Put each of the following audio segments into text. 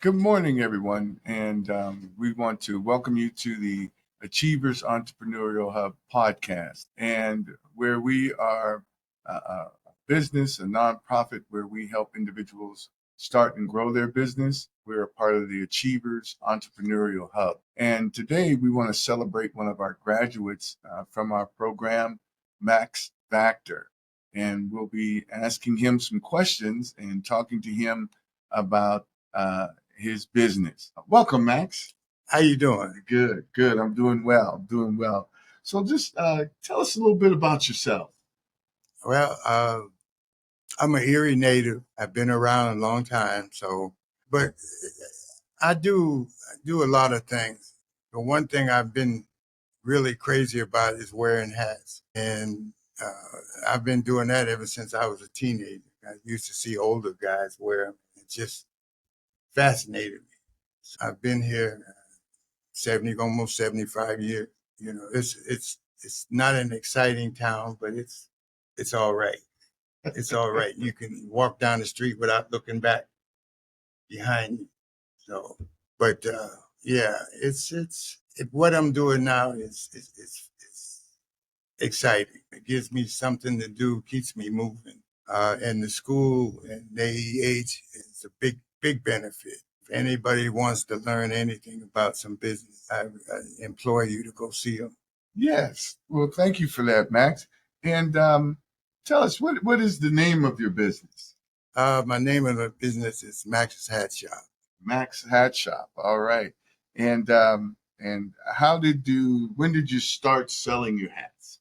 Good morning, everyone, and we want to welcome you to the Achievers Entrepreneurial Hub podcast, and where we are a business, a nonprofit, where we help individuals start and grow their business. We're a part of the Achievers Entrepreneurial Hub, and today we want to celebrate one of our graduates from our program, Max Vactor, and we'll be asking him some questions and talking to him about his business. Welcome, Max. How you doing? Good, good. I'm doing well. So just tell us a little bit about yourself. Well, I'm an Erie native. I've been around a long time, but I do a lot of things. The one thing I've been really crazy about is wearing hats, and I've been doing that ever since I was a teenager. I used to see older guys wear them. It just fascinated me. So I've been here almost 75 years. You know, it's not an exciting town, but it's all right. It's all right. You can walk down the street without looking back behind you. So, but yeah, what I'm doing now is exciting. It gives me something to do, keeps me moving. And the school and the AEH is a big benefit. If anybody wants to learn anything about some business, I implore you to go see them. Yes. Well, thank you for that, Max. And tell us, what is the name of your business? My name of the business is Max's Hat Shop. Max Hat Shop. All right. And when did you start selling your hats?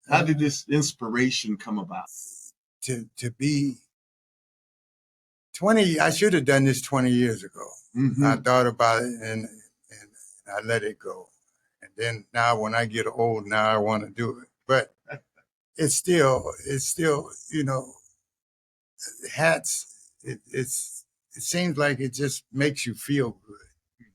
How did this inspiration come about? To be 20, I should have done this 20 years ago. Mm-hmm. I thought about it and I let it go. And then now when I get old, now I want to do it. But it's still, you know, hats, it seems like it just makes you feel good.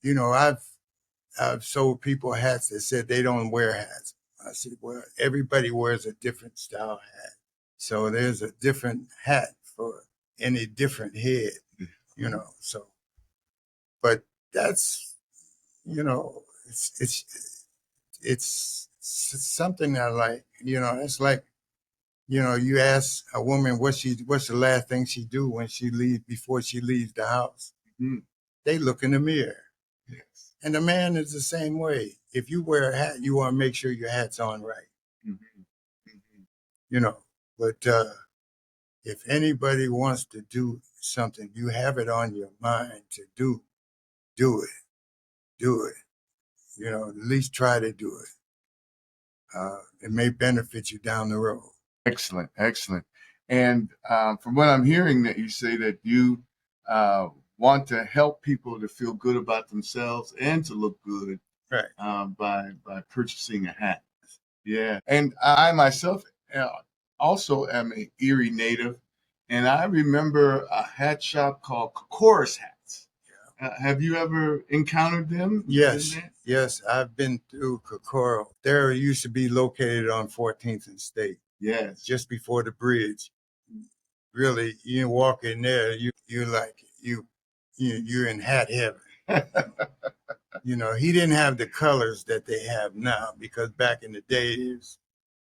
You know, I've sold people hats that said they don't wear hats. I said, well, everybody wears a different style hat. So there's a different hat for any different head, you know. So, but that's, you know, it's something I like. You know, it's like, you know, you ask a woman what's the last thing she do before she leaves the house. Mm-hmm. They look in the mirror. Yes. And the man is the same way. If you wear a hat, you want to make sure your hat's on right. Mm-hmm. Mm-hmm. You know, but if anybody wants to do something, you have it on your mind to do it. Do it. You know, at least try to do it. It may benefit you down the road. Excellent, excellent. And from what I'm hearing, that you say that you want to help people to feel good about themselves and to look good, right? By purchasing a hat. Yeah. And I myself also am an Erie native, and I remember a hat shop called Chorus Hats. Have you ever encountered them? Yes, I've been through Kokoro. There used to be located on 14th and State. Yes. Just before the bridge. Really, you walk in there, you're like, you're in hat heaven. You know, he didn't have the colors that they have now, because back in the day it was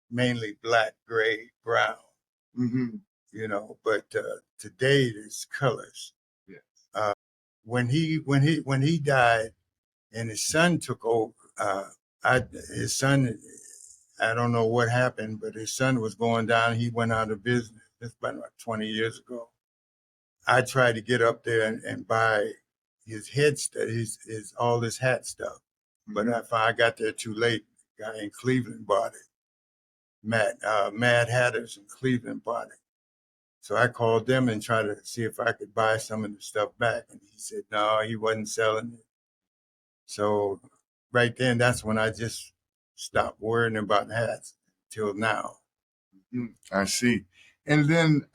mainly black, gray, brown. Mm-hmm. You know, but today there's colors. Yes. When he died and his son took over, his son, I don't know what happened, but his son was going down. He went out of business. It's been about 20 years ago. I tried to get up there and buy his head stuff, all this hat stuff. But I got there too late. The guy in Cleveland bought it. Mad Hatters in Cleveland bought it. So I called them and tried to see if I could buy some of the stuff back. And he said, no, he wasn't selling it. So right then, that's when I just stopped worrying about hats till now. I see. And then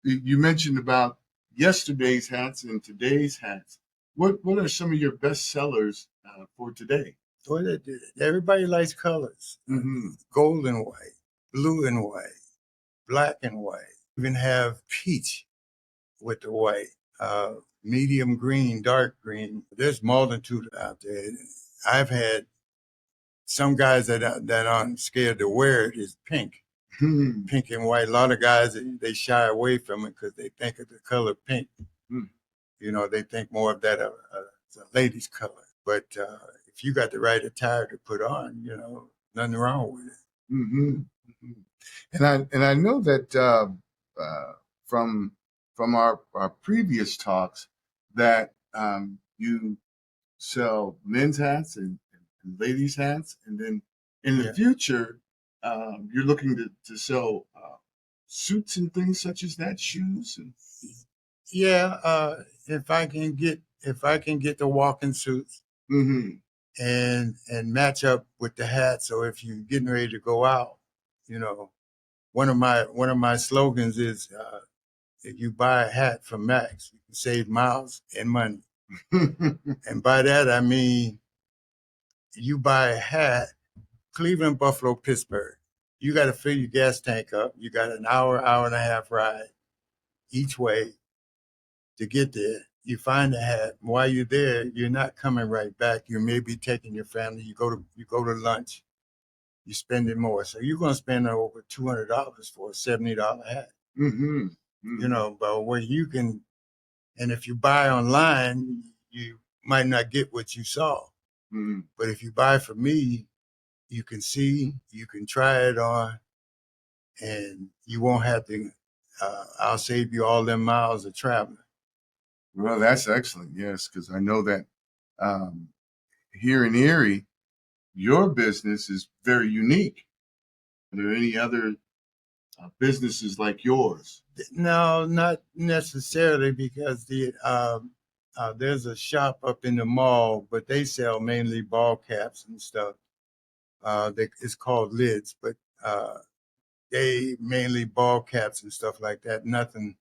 you mentioned about yesterday's hats and today's hats. What are some of your best sellers for today? Well, everybody likes colors. Mm-hmm. Gold and white, blue and white, black and white. Even have peach with the white. medium green, dark green. There's multitude out there. I've had some guys that aren't scared to wear it is pink, Hmm. pink and white. A lot of guys, they shy away from it because they think of the color pink. Hmm. You know, they think more of that as a lady's color. But if you got the right attire to put on, you know, nothing wrong with it. Hmm. And I know that from our previous talks that you sell men's hats and ladies' hats, and then in the Yeah. future you're looking to sell suits and things such as that, shoes and. Yeah, if I can get the walking suits Hmm. and match up with the hat, so if you're getting ready to go out, you know, one of my slogans is if you buy a hat from Max, you can save miles and money. And by that I mean you buy a hat, Cleveland, Buffalo, Pittsburgh. You got to fill your gas tank up. You got an hour and a half ride each way to get there. You find the hat. While you're there, you're not coming right back. You may be taking your family. You go to lunch. You spend it more. So you're gonna spend over $200 for a $70 hat. Hmm. You know, but where you can, and if you buy online, you might not get what you saw. Hmm. But if you buy from me, you can see, you can try it on, and you won't have to. I'll save you all them miles of traveling. Well, that's excellent. Yes, because I know that um, here in Erie, your business is very unique. Are there any other businesses like yours? No, not necessarily, because there's a shop up in the mall, but they sell mainly ball caps and stuff. It's called Lids, but they mainly ball caps and stuff like that. Nothing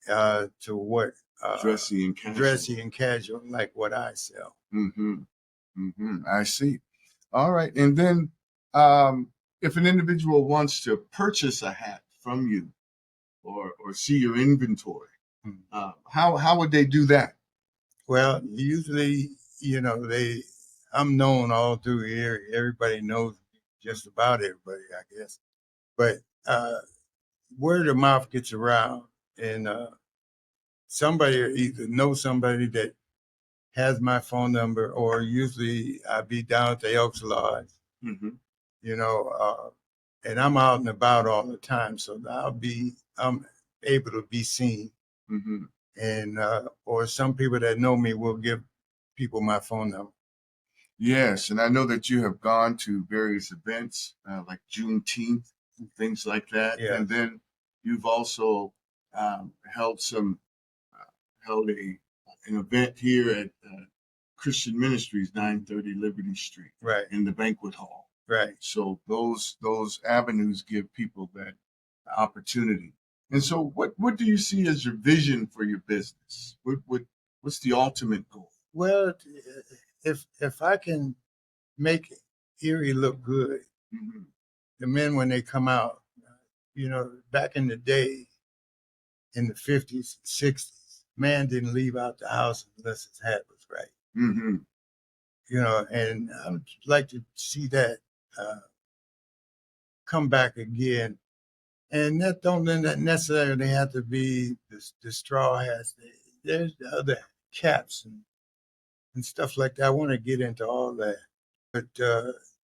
to what Dressy and casual. dressy and casual like what I sell. Mm-hmm. Mm-hmm. I see. All right. And then if an individual wants to purchase a hat from you or see your inventory, Hmm. how would they do that? Well, usually, I'm known all through the area. Everybody knows me, just about everybody, I guess. But word of mouth gets around, and somebody either knows somebody that has my phone number, or usually I be down at the Elks Lodge, Mm-hmm. you know, and I'm out and about all the time, so I'm able to be seen, Mm-hmm. and or some people that know me will give people my phone number. Yes, and I know that you have gone to various events like Juneteenth and things like that, Yeah, and then you've also held held an event here at Christian Ministries, 930 Liberty Street, right, in the banquet hall. right. So those avenues give people that opportunity. And so, what do you see as your vision for your business? What's the ultimate goal? Well, if I can make Erie look good, Hmm. the men when they come out, back in the day, in the 50s, 60s, man didn't leave out the house unless his hat was right. Hmm. And I would like to see that uh, come back again. And that don't necessarily have to be the straw hats. There's the other caps and stuff like that. I want to get into all that. But,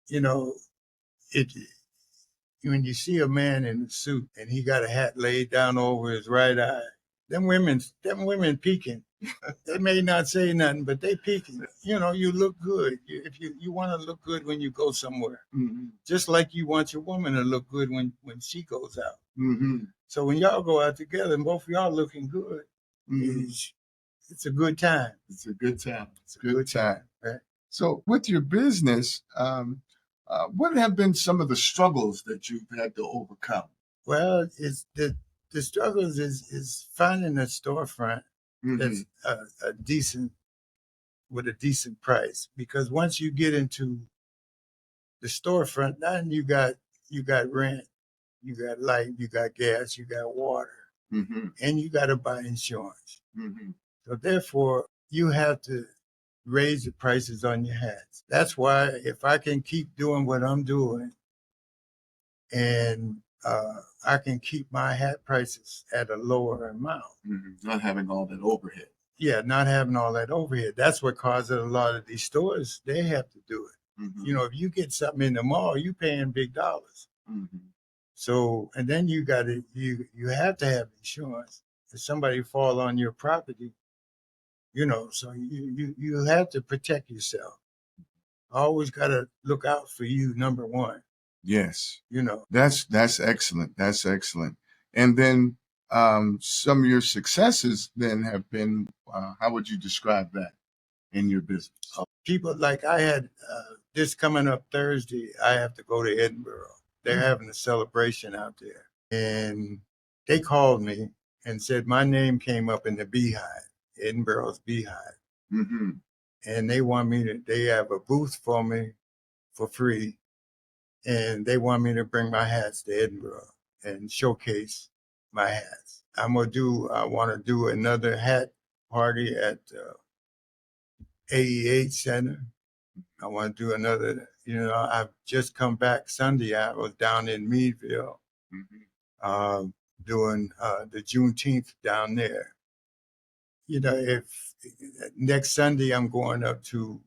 you know, it when you see a man in a suit and he got a hat laid down over his right eye, them women peeking. They may not say nothing, but they peeking. You look good. If you want to look good when you go somewhere, Hmm. just like you want your woman to look good when she goes out. Hmm. So when y'all go out together and both of y'all looking good, Hmm. it's a good time. It's a good time. It's a good time, right? So, with your business, what have been some of the struggles that you've had to overcome? Well, it's the struggles is finding a storefront Hmm. that's a decent with a decent price, because once you get into the storefront, then you got rent, you got light, you got gas, you got water, Hmm. and you got to buy insurance. Hmm. So therefore, you have to raise the prices on your hats. That's why if I can keep doing what I'm doing and I can keep my hat prices at a lower amount. Not having all that overhead. Yeah, not having all that overhead. That's what causes a lot of these stores, they have to do it. You know, if you get something in the mall, you paying big dollars. So, and then you got to, you have to have insurance. If somebody fall on your property, you know, so you have to protect yourself. Always got to look out for you, number one. Yes. You know, That's excellent. That's excellent. And then some of your successes then have been, how would you describe that in your business? people like I had this coming up Thursday, I have to go to Edinburgh. They're having a celebration out there. And they called me and said my name came up in the Beehive, Edinburgh's Beehive. And they want me to, they have a booth for me for free. And they want me to bring my hats to Edinburgh and showcase my hats. I want to do another hat party at AEH Center. I want to do another, you know, I've just come back Sunday. I was down in Meadville doing the Juneteenth down there. You know, if next Sunday I'm going up to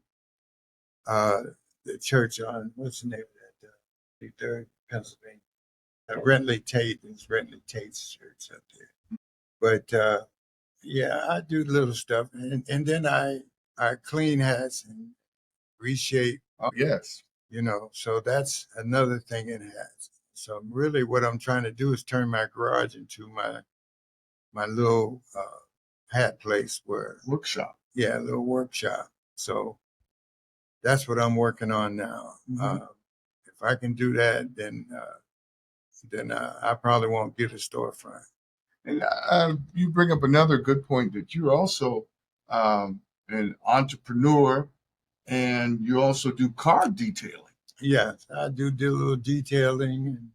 the church on, what's the name of that? 3rd Pennsylvania. Rentley Tate is Rentley Tate's church up there. But yeah, I do little stuff. And then I clean hats and reshape. Yes. You know, so that's another thing it has. So really what I'm trying to do is turn my garage into my little hat place where Workshop. Yeah, a little workshop. So that's what I'm working on now. If I can do that, then I probably won't get a storefront. And you bring up another good point that you're also an entrepreneur, and you also do car detailing. Yes, I do a little detailing,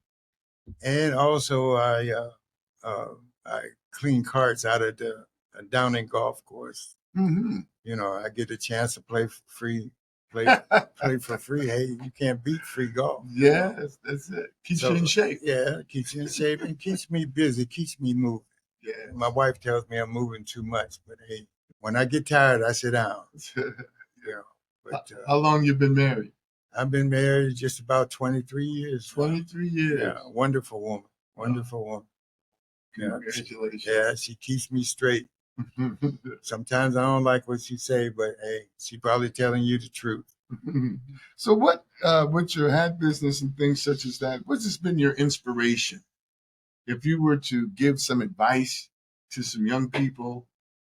and also I clean carts out of the Downing golf course. You know, I get a chance to play for free. Play for free. Hey, you can't beat free golf. Yeah, that's it. Keeps you in shape. Yeah, keeps you in shape and keeps me busy, keeps me moving. Yeah. My wife tells me I'm moving too much, but hey, when I get tired, I sit down. You know, but, how long you been married? I've been married just about 23 years. 23 years. Yeah, wonderful woman. Wonderful woman. Congratulations. Yeah, she keeps me straight. Sometimes I don't like what she say, but hey, she probably telling you the truth. So what, with your hat business and things such as that, what's just been your inspiration? If you were to give some advice to some young people,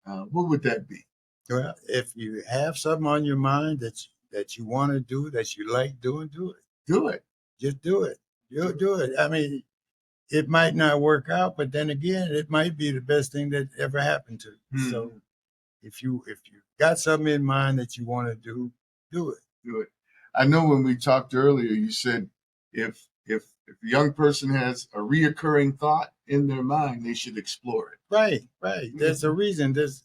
what would that be? Well, if you have something on your mind that you want to do, that you like doing, do it. Do it. Just do it. You'll do it. I mean, it might not work out, but then again, it might be the best thing that ever happened to you. So if you got something in mind that you want to do it. Do it. I know when we talked earlier, you said if a young person has a reoccurring thought in their mind, they should explore it. Right. There's a reason. There's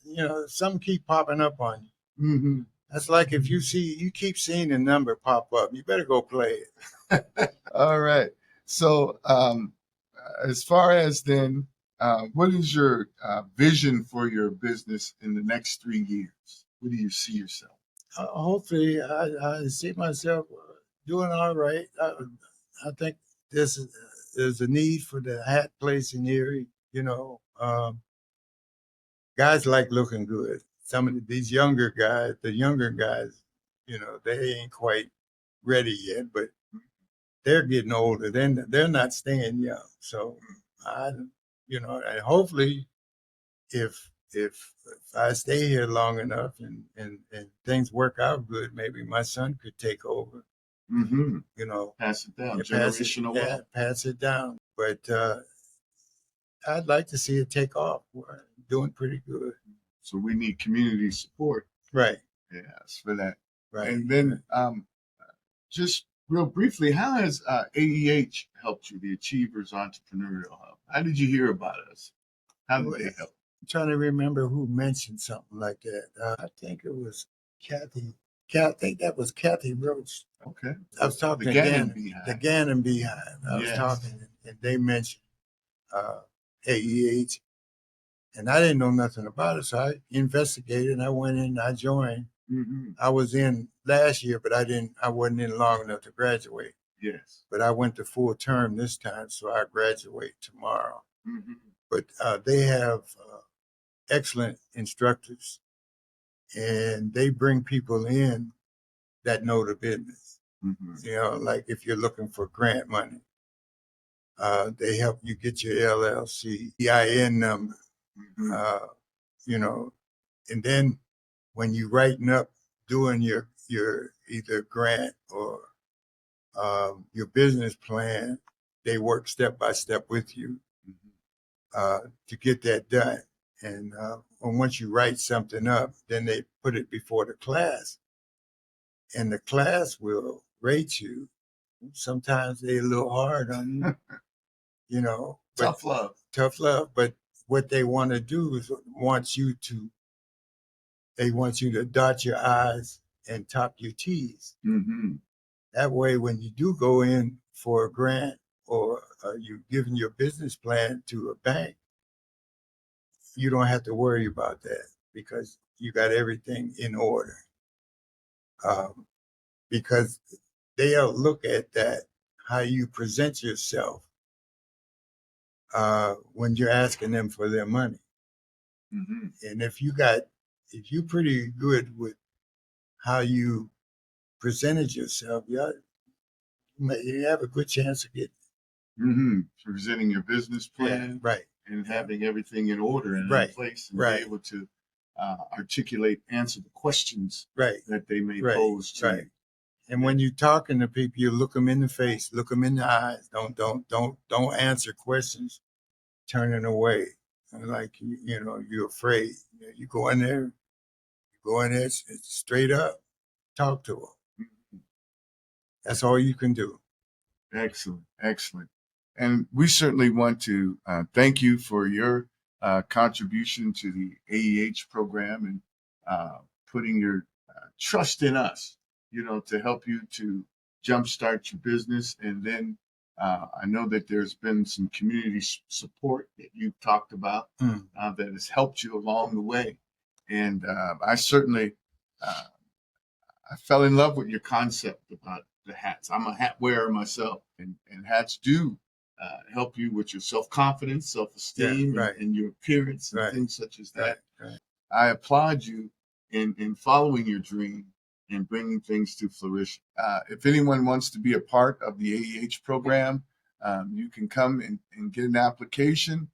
some keep popping up on you. That's like if you keep seeing a number pop up, you better go play it. All right. So as far as then, what is your vision for your business in the next 3 years? Where do you see yourself? Hopefully, I see myself doing all right. I think there's a need for the hat place in Erie. Guys like looking good. Some of these younger guys, they ain't quite ready yet, but they're getting older. Then they're not staying young. So and hopefully, if I stay here long enough and things work out good, maybe my son could take over. Pass it down, generational wealth. Pass it down. But I'd like to see it take off. We're doing pretty good. So we need community support. Right. Yes, for that. Right. And then just real briefly, how has AEH helped you, the Achievers Entrepreneurial Hub? How did you hear about us? How did they help? trying to remember who mentioned something like that. I think it was Kathy. I think that was Kathy Roach. Okay. I was talking The to Gannon Gannon, Beehive. the Gannon Beehive. I was Yes. talking, and they mentioned AEH, and I didn't know nothing about it, so I investigated. And I went in, and I joined. Mm-hmm. I was in last year, but I wasn't in long enough to graduate. Yes. But I went to full term this time, so I graduate tomorrow. Mm-hmm. But they have excellent instructors, and they bring people in that know the business. Mm-hmm. You know, like if you're looking for grant money, they help you get your LLC, EIN number, Mm-hmm. you know, and then when you writing up doing your either grant or your business plan, they work step by step with you to get that done. And once you write something up, then they put it before the class, and the class will rate you. Sometimes they're a little hard on you, you know. Tough love. Tough love. But what they want to do is they want you to dot your I's and top your T's. Mm-hmm. That way, when you do go in for a grant or you're giving your business plan to a bank, you don't have to worry about that because you got everything in order. Because they'll look at that, how you present yourself when you're asking them for their money. Mm-hmm. And if you're pretty good with how you presented yourself, you have a good chance of getting. Mm-hmm. Presenting your business plan, right, and having everything in order and Right, in place, and right. be able to answer the questions right, that they may Right, pose to right. you. And when you're talking to people, you look them in the face, look them in the eyes. Don't answer questions turning away, like you're afraid. You go in there, straight up, talk to them. That's all you can do. Excellent, excellent. And we certainly want to thank you for your contribution to the AEH program and putting your trust in us, to help you to jumpstart your business. And then I know that there's been some community support that you've talked about that has helped you along the way. And I certainly I fell in love with your concept about the hats. I'm a hat wearer myself, and hats do help you with your self-confidence, self-esteem, right. and your appearance and Right. things such as that. Right. I applaud you in following your dream and bringing things to fruition. If anyone wants to be a part of the AEH program, you can come and get an application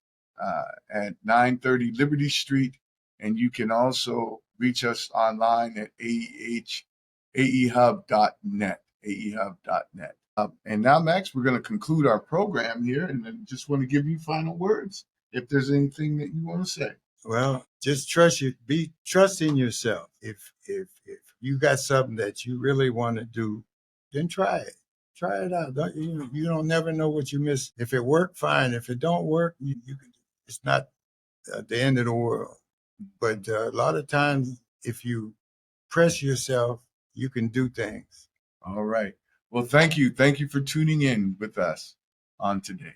at 930 Liberty Street, and you can also reach us online at aehub.net. aehub.net. And now, Max, we're going to conclude our program here, and I just want to give you final words if there's anything that you want to say. Well, just trust in yourself. If you got something that you really want to do, then try it. Try it out. You don't never know what you miss. If it worked, fine. If it don't work, you can. It's not the end of the world. But a lot of times, if you press yourself, you can do things. All right. Well, thank you. Thank you for tuning in with us on today.